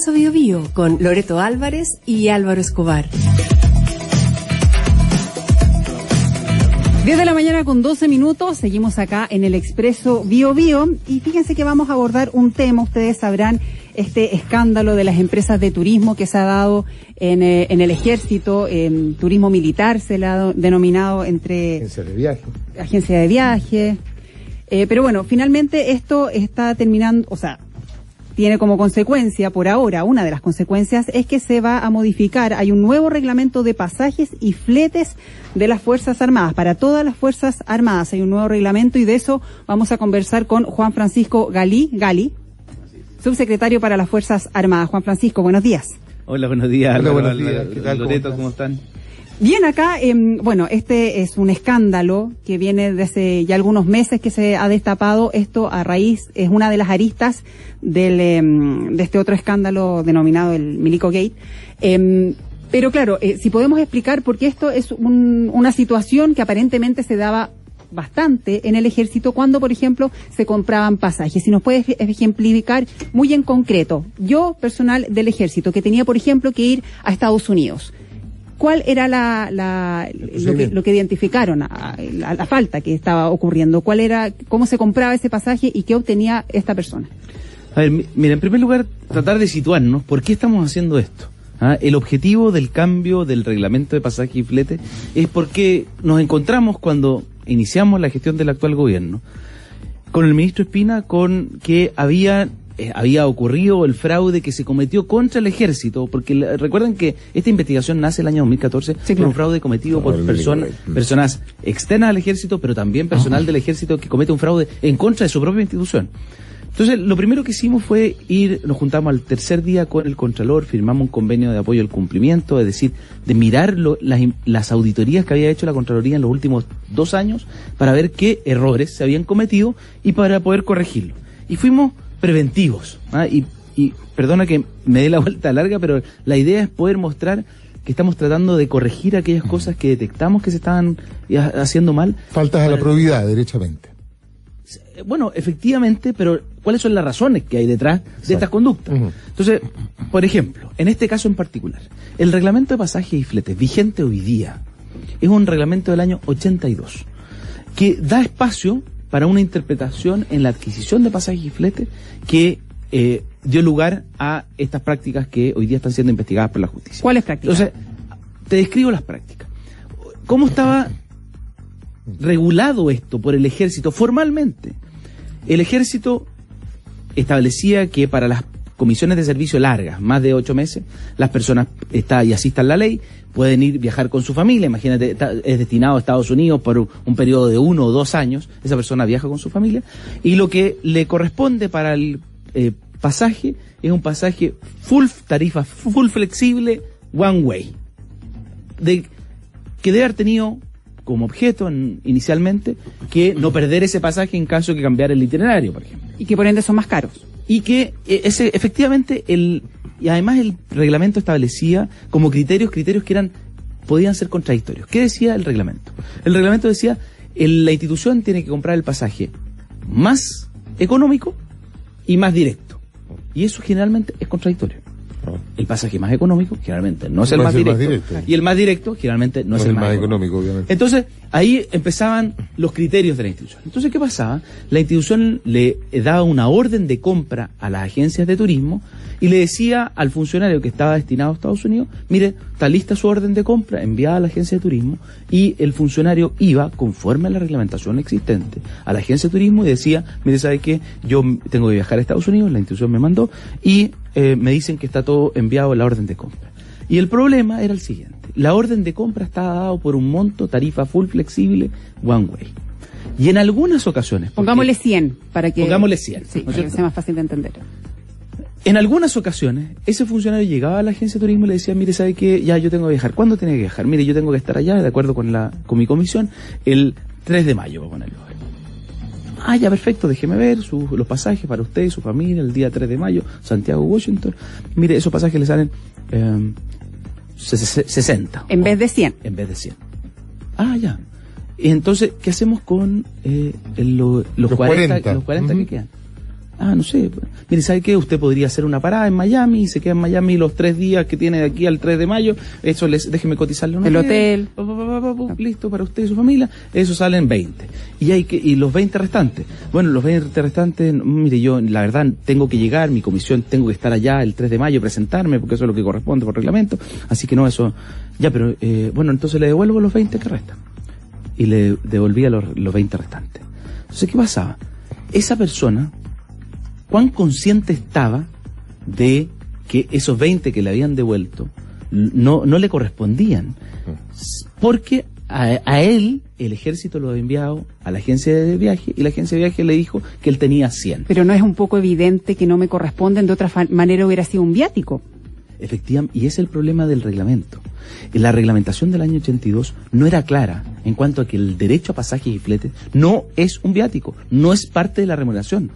Bio Bio con Loreto Álvarez y Álvaro Escobar. 10 de la mañana con 12 minutos, seguimos acá en el Expreso Bio Bio y fíjense que vamos a abordar un tema, ustedes sabrán, este escándalo de las empresas de turismo que se ha dado en el ejército, turismo militar se le ha denominado entre... Agencias de viaje. Agencia de viaje, pero bueno, finalmente esto está terminando, o sea, tiene como consecuencia, por ahora, una de las consecuencias es que se va a modificar, hay un nuevo reglamento de pasajes y fletes de las Fuerzas Armadas, para todas las Fuerzas Armadas hay un nuevo reglamento y de eso vamos a conversar con Juan Francisco Gali, subsecretario para las Fuerzas Armadas. Juan Francisco, buenos días. Hola, buenos días. Hola, buenos días. ¿Qué tal, Loreto, cómo están? Bien, acá, bueno, este es un escándalo que viene desde ya algunos meses que se ha destapado. Esto a raíz, es una de las aristas de este otro escándalo denominado el Milico Gate. Pero claro, si podemos explicar, porque esto es una situación que aparentemente se daba bastante en el ejército cuando, por ejemplo, se compraban pasajes. Si nos puedes ejemplificar muy en concreto, yo, personal del ejército, que tenía, por ejemplo, que ir a Estados Unidos, ¿cuál era lo que identificaron, la falta que estaba ocurriendo? ¿Cuál era, cómo se compraba ese pasaje y qué obtenía esta persona? A ver, mira, en primer lugar, tratar de situarnos, ¿por qué estamos haciendo esto? El objetivo del cambio del reglamento de pasaje y flete es porque nos encontramos cuando iniciamos la gestión del actual gobierno con el ministro Espina con que había ocurrido el fraude que se cometió contra el ejército, porque recuerden que esta investigación nace el año 2014 por un fraude cometido por personas externas al ejército, pero también personal del ejército que comete un fraude en contra de su propia institución. Entonces, lo primero que hicimos fue nos juntamos al tercer día con el Contralor, firmamos un convenio de apoyo al cumplimiento, es decir, de mirar las auditorías que había hecho la Contraloría en los últimos 2 años para ver qué errores se habían cometido y para poder corregirlos. Y fuimos preventivos, y perdona que me dé la vuelta larga, pero la idea es poder mostrar que estamos tratando de corregir aquellas cosas que detectamos que se estaban haciendo mal. Faltas a la probidad, derechamente. Bueno, efectivamente, pero ¿cuáles son las razones que hay detrás de estas conductas? Entonces, por ejemplo, en este caso en particular, el reglamento de pasajes y fletes vigente hoy día es un reglamento del año 82 que da espacio para una interpretación en la adquisición de pasajes y fletes que dio lugar a estas prácticas que hoy día están siendo investigadas por la justicia. ¿Cuáles prácticas? Entonces, te describo las prácticas. ¿Cómo estaba regulado esto por el ejército formalmente? El ejército establecía que para las comisiones de servicio largas, más de 8 meses, las personas y asistan la ley, pueden viajar con su familia. Imagínate, es destinado a Estados Unidos por un periodo de 1 o 2 años, esa persona viaja con su familia, y lo que le corresponde para el pasaje es un pasaje tarifa full flexible, one way, que debe haber tenido como objeto inicialmente que no perder ese pasaje en caso de que cambiara el itinerario, por ejemplo. Y que por ende son más caros. Y que efectivamente y además el reglamento establecía como criterios que podían ser contradictorios. ¿Qué decía el reglamento? El reglamento decía, la institución tiene que comprar el pasaje más económico y más directo. Y eso generalmente es contradictorio. El pasaje más económico generalmente no es el más directo. Y el más directo generalmente no es el más económico, obviamente. Entonces, ahí empezaban los criterios de la institución. Entonces, ¿qué pasaba? La institución le daba una orden de compra a las agencias de turismo y le decía al funcionario que estaba destinado a Estados Unidos, mire, está lista su orden de compra enviada a la agencia de turismo, y el funcionario iba, conforme a la reglamentación existente, a la agencia de turismo y decía, mire, ¿sabe qué? Yo tengo que viajar a Estados Unidos, la institución me mandó, y me dicen que está todo enviado a la orden de compra. Y el problema era el siguiente: la orden de compra estaba dado por un monto tarifa full flexible one way. Y en algunas ocasiones... Pongámosle 100 para que... Pongámosle 100. Sí, para que sea más fácil de entender. En algunas ocasiones, ese funcionario llegaba a la agencia de turismo y le decía, mire, ¿sabe qué? Ya, yo tengo que viajar. ¿Cuándo tiene que viajar? Mire, yo tengo que estar allá, de acuerdo con mi comisión, el 3 de mayo, para ponerlo. Ya, perfecto, déjeme ver los pasajes para usted y su familia el día 3 de mayo, Santiago, Washington. Mire, esos pasajes le salen 60. En vez de 100. En vez de 100. Ya. Y entonces, ¿qué hacemos con los 40 que quedan? no sé, mire, ¿sabe qué? Usted podría hacer una parada en Miami y se queda en Miami los 3 días que tiene de aquí al 3 de mayo. Eso déjeme cotizarle un hotel. Listo para usted y su familia. Eso salen 20. Y los 20 restantes. Bueno, los 20 restantes, mire, yo la verdad tengo que llegar, mi comisión, tengo que estar allá el 3 de mayo, presentarme, porque eso es lo que corresponde por reglamento. Así que no, eso, ya, pero, bueno, entonces le devuelvo los 20 que restan. Y le devolvía los 20 restantes. Entonces, ¿qué pasaba? Esa persona, ¿cuán consciente estaba de que esos 20 que le habían devuelto no le correspondían? Porque a él, el ejército lo había enviado a la agencia de viaje y la agencia de viaje le dijo que él tenía 100. Pero ¿no es un poco evidente que no me corresponden? De otra manera hubiera sido un viático. Efectivamente, y es el problema del reglamento. La reglamentación del año 82 no era clara en cuanto a que el derecho a pasajes y fletes no es un viático, no es parte de la remuneración.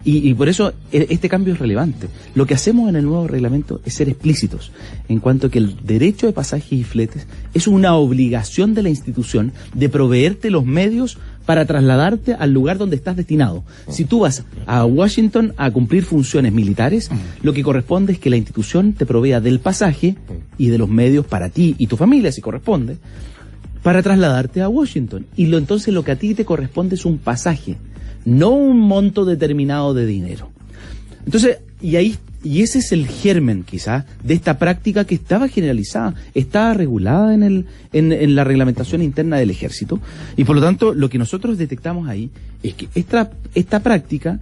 Y por eso este cambio es relevante. Lo que hacemos en el nuevo reglamento es ser explícitos en cuanto a que el derecho de pasajes y fletes es una obligación de la institución de proveerte los medios para trasladarte al lugar donde estás destinado. Si tú vas a Washington a cumplir funciones militares, lo que corresponde es que la institución te provea del pasaje y de los medios para ti y tu familia, si corresponde, para trasladarte a Washington. Entonces lo que a ti te corresponde es un pasaje, no un monto determinado de dinero. Entonces, y ese es el germen, quizá, de esta práctica que estaba generalizada, estaba regulada en la reglamentación interna del ejército, y por lo tanto, lo que nosotros detectamos ahí es que esta práctica,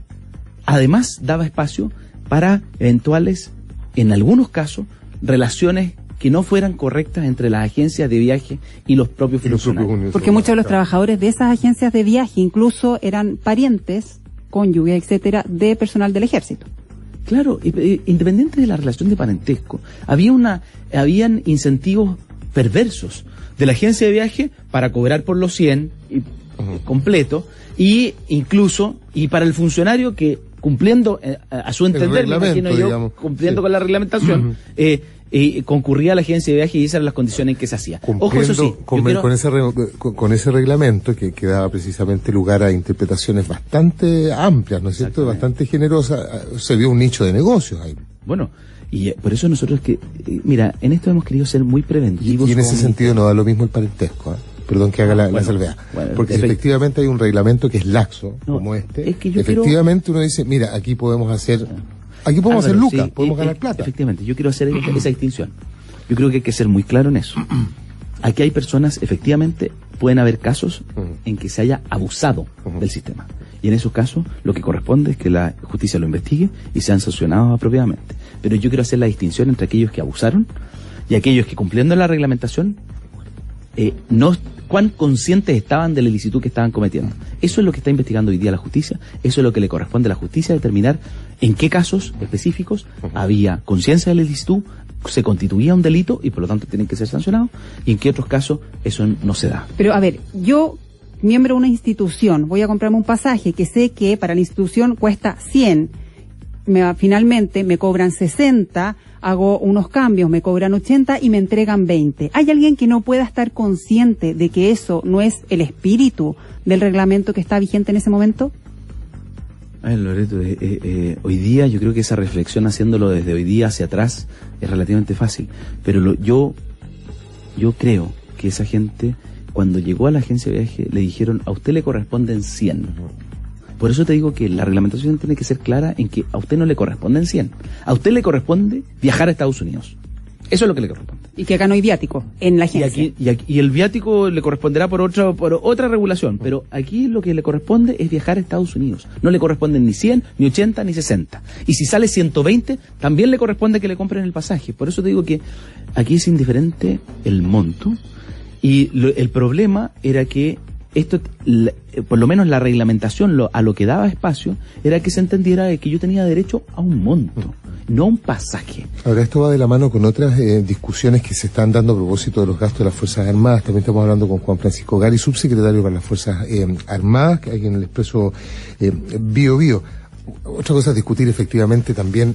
además, daba espacio para eventuales, en algunos casos, relaciones que no fueran correctas entre las agencias de viaje y los propios funcionarios. Porque muchos de los trabajadores de esas agencias de viaje incluso eran parientes, cónyuges, etcétera, de personal del ejército. Claro, independiente de la relación de parentesco, habían incentivos perversos de la agencia de viaje para cobrar por los 100 completo, y incluso, y para el funcionario que cumpliendo a su entender, me imagino yo, digamos, cumpliendo con la reglamentación, concurría a la agencia de viaje y esas eran las condiciones en que se hacía. Ojo, eso sí. Con ese reglamento que daba precisamente lugar a interpretaciones bastante amplias, ¿no es cierto? Bastante generosas, se vio un nicho de negocios ahí. Bueno, y por eso nosotros mira, en esto hemos querido ser muy preventivos. Y en ese sentido no da lo mismo el parentesco, Perdón que haga la salvedad. Porque si efectivamente hay un reglamento que es laxo, como este, es que efectivamente uno dice, mira, aquí podemos hacer lucas, sí, podemos ganar plata. Efectivamente, yo quiero hacer esa distinción. Yo creo que hay que ser muy claro en eso. Aquí hay personas, efectivamente, pueden haber casos en que se haya abusado del sistema. Y en esos casos, lo que corresponde es que la justicia lo investigue y sean sancionados apropiadamente. Pero yo quiero hacer la distinción entre aquellos que abusaron y aquellos que, cumpliendo la reglamentación, cuán conscientes estaban de la ilicitud que estaban cometiendo. Eso es lo que está investigando hoy día la justicia, eso es lo que le corresponde a la justicia determinar en qué casos específicos había conciencia de la ilicitud, se constituía un delito y por lo tanto tienen que ser sancionados, y en qué otros casos eso no se da. Pero a ver, yo, miembro de una institución, voy a comprarme un pasaje que sé que para la institución cuesta 100, finalmente me cobran 60, hago unos cambios, me cobran 80 y me entregan 20. ¿Hay alguien que no pueda estar consciente de que eso no es el espíritu del reglamento que está vigente en ese momento? Loreto, hoy día yo creo que esa reflexión, haciéndolo desde hoy día hacia atrás, es relativamente fácil. Pero yo creo que esa gente, cuando llegó a la agencia de viaje, le dijeron, a usted le corresponden 100. Por eso te digo que la reglamentación tiene que ser clara en que a usted no le corresponden 100. A usted le corresponde viajar a Estados Unidos. Eso es lo que le corresponde. Y que acá no hay viático en la agencia. Y el viático le corresponderá por otra regulación. Pero aquí lo que le corresponde es viajar a Estados Unidos. No le corresponden ni 100, ni 80, ni 60. Y si sale 120, también le corresponde que le compren el pasaje. Por eso te digo que aquí es indiferente el monto. Y el problema era que esto, por lo menos la reglamentación, a lo que daba espacio, era que se entendiera de que yo tenía derecho a un monto, no a un pasaje. Ahora, esto va de la mano con otras discusiones que se están dando a propósito de los gastos de las Fuerzas Armadas. También estamos hablando con Juan Francisco Gari, subsecretario para las Fuerzas Armadas, que hay en el Expreso Bio Bio. Otra cosa es discutir efectivamente también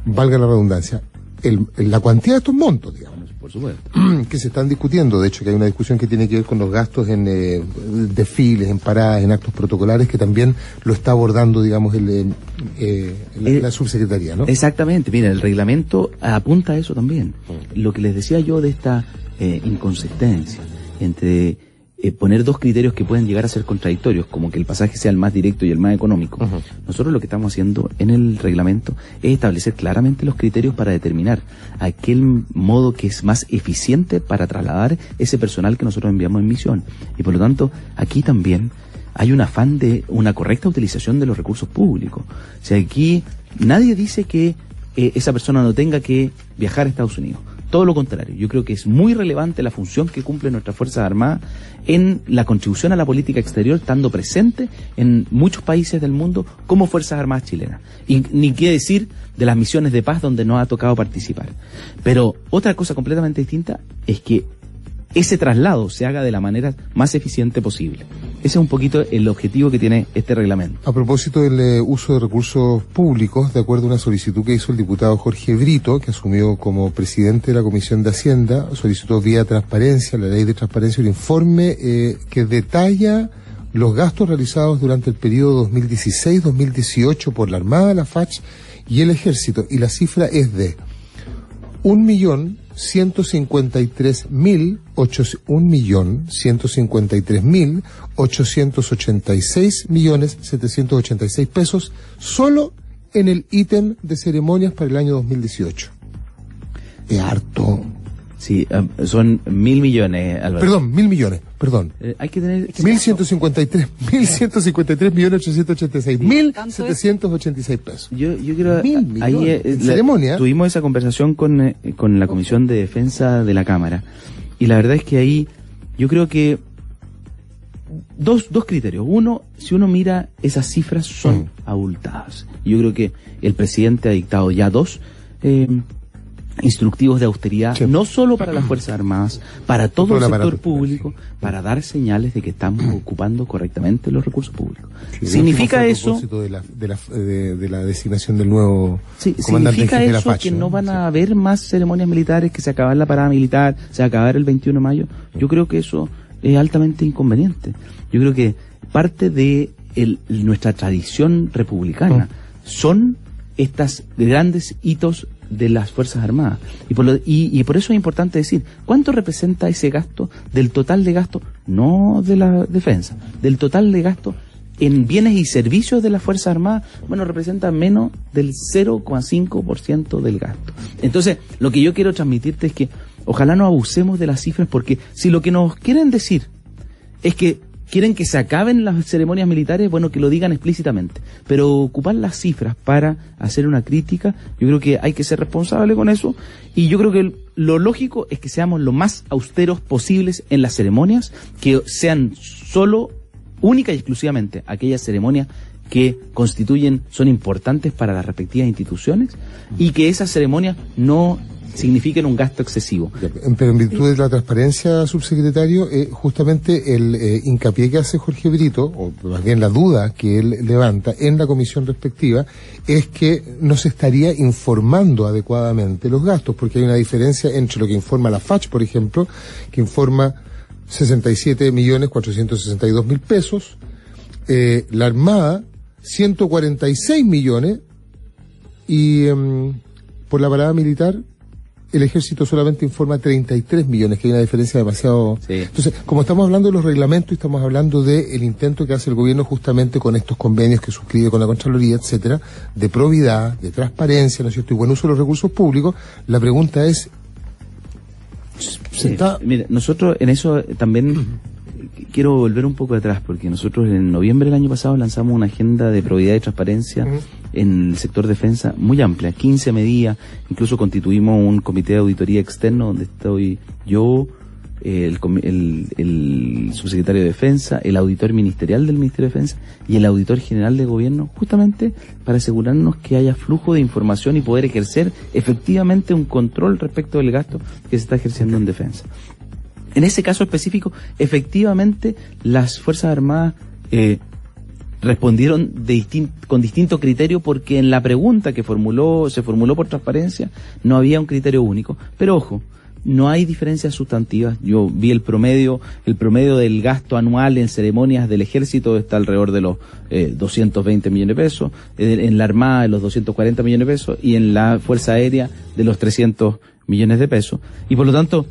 valga la redundancia, la cuantía de estos montos, digamos. Por supuesto. que se están discutiendo. De hecho, que hay una discusión que tiene que ver con los gastos en desfiles, en paradas, en actos protocolares, que también lo está abordando, digamos, la subsecretaría, ¿no? Exactamente. Mira, el reglamento apunta a eso también. Lo que les decía yo de esta inconsistencia entre poner dos criterios que pueden llegar a ser contradictorios, como que el pasaje sea el más directo y el más económico. Nosotros lo que estamos haciendo en el reglamento es establecer claramente los criterios para determinar aquel modo que es más eficiente para trasladar ese personal que nosotros enviamos en misión. Y por lo tanto, aquí también hay un afán de una correcta utilización de los recursos públicos. O sea, aquí nadie dice que esa persona no tenga que viajar a Estados Unidos. Todo lo contrario, yo creo que es muy relevante la función que cumplen nuestras Fuerzas Armadas en la contribución a la política exterior, estando presente en muchos países del mundo como Fuerzas Armadas chilenas. Y ni qué decir de las misiones de paz donde nos ha tocado participar. Pero otra cosa completamente distinta es que ese traslado se haga de la manera más eficiente posible. Ese es un poquito el objetivo que tiene este reglamento. A propósito del uso de recursos públicos, de acuerdo a una solicitud que hizo el diputado Jorge Brito, que asumió como presidente de la Comisión de Hacienda, solicitó vía transparencia, la ley de transparencia, un informe que detalla los gastos realizados durante el periodo 2016-2018 por la Armada, la FACH y el Ejército, y la cifra es de 1.153.886.786 pesos solo en el ítem de ceremonias para el año 2018. Es harto. Sí, son 1.000 millones, Álvaro. Perdón, 1.000 millones, perdón. Hay que tener... 1.153.876 pesos. Yo quiero... 1.000 ahí millones. Ceremonia. Tuvimos esa conversación con la Comisión de Defensa de la Cámara. Y la verdad es que ahí yo creo que dos criterios. Uno, si uno mira, esas cifras son abultadas. Yo creo que el presidente ha dictado ya dos instructivos de austeridad, sí, no solo para las Fuerzas Armadas, para todo el sector público, para dar señales de que estamos ocupando correctamente los recursos públicos. Sí, ¿significa eso? A propósito de la designación del nuevo comandante ¿significa de la eso FACH, que no van a haber más ceremonias militares, que se acaba la parada militar, se va a acabar el 21 de mayo? Yo creo que eso es altamente inconveniente. Yo creo que parte de nuestra tradición republicana son estas grandes hitos de las Fuerzas Armadas. Y por eso es importante decir, ¿cuánto representa ese gasto del total de gasto, no de la defensa, del total de gasto en bienes y servicios de las Fuerzas Armadas? Bueno, representa menos del 0,5% del gasto. Entonces, lo que yo quiero transmitirte es que ojalá no abusemos de las cifras, porque si lo que nos quieren decir es que quieren que se acaben las ceremonias militares, bueno, que lo digan explícitamente. Pero ocupar las cifras para hacer una crítica, yo creo que hay que ser responsable con eso. Y yo creo que lo lógico es que seamos lo más austeros posibles en las ceremonias, que sean solo, única y exclusivamente, aquellas ceremonias que son importantes para las respectivas instituciones, y que esas ceremonias no signifiquen un gasto excesivo. Pero en virtud de la transparencia, subsecretario, justamente el hincapié que hace Jorge Brito, o más bien la duda que él levanta en la comisión respectiva, es que no se estaría informando adecuadamente los gastos, porque hay una diferencia entre lo que informa la FACH, por ejemplo, que informa 67.462.000 pesos, la Armada 146 millones, y por la parada militar el Ejército solamente informa 33 millones, que hay una diferencia demasiado... Sí. Entonces, como estamos hablando de los reglamentos y estamos hablando del intento que hace el gobierno justamente con estos convenios que suscribe con la Contraloría, etcétera, de probidad, de transparencia, ¿no es cierto?, y buen uso de los recursos públicos, la pregunta es... Mire, nosotros en eso también quiero volver un poco atrás, porque nosotros en noviembre del año pasado lanzamos una agenda de probidad y transparencia en el sector defensa muy amplia, 15 medidas, incluso constituimos un comité de auditoría externo donde estoy yo, el subsecretario de Defensa, el auditor ministerial del Ministerio de Defensa y el auditor general de gobierno, justamente para asegurarnos que haya flujo de información y poder ejercer efectivamente un control respecto del gasto que se está ejerciendo en defensa. En ese caso específico, efectivamente, las Fuerzas Armadas respondieron con distinto criterio, porque en la pregunta que se formuló por transparencia no había un criterio único. Pero ojo, no hay diferencias sustantivas. Yo vi el promedio del gasto anual en ceremonias del ejército está alrededor de los 220 millones de pesos, en la Armada de los 240 millones de pesos y en la Fuerza Aérea de los 300 millones de pesos. Y por lo tanto,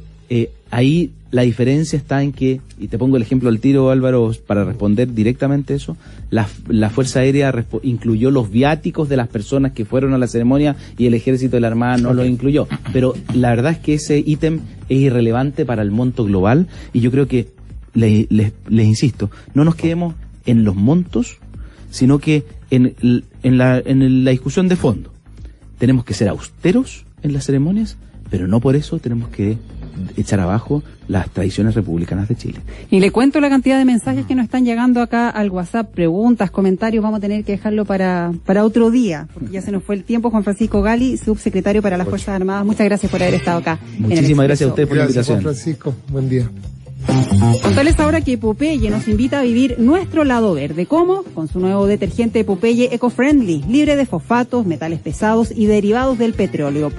ahí la diferencia está en que, y te pongo el ejemplo al tiro, Álvaro, para responder directamente eso, la Fuerza Aérea incluyó los viáticos de las personas que fueron a la ceremonia y el Ejército de la Armada no lo incluyó. Pero la verdad es que ese ítem es irrelevante para el monto global y yo creo que, les insisto, no nos quedemos en los montos, sino que en la discusión de fondo. Tenemos que ser austeros en las ceremonias, pero no por eso tenemos que echar abajo las tradiciones republicanas de Chile. Y le cuento la cantidad de mensajes que nos están llegando acá al WhatsApp, preguntas, comentarios, vamos a tener que dejarlo para otro día, porque ya se nos fue el tiempo. Juan Francisco Gali, subsecretario para las Fuerzas Armadas, muchas gracias por haber estado acá. Muchísimas gracias a ustedes por la invitación. Juan Francisco, buen día. Contarles ahora que Popeye nos invita a vivir nuestro lado verde. ¿Cómo? Con su nuevo detergente Popeye Eco-Friendly, libre de fosfatos, metales pesados y derivados del petróleo.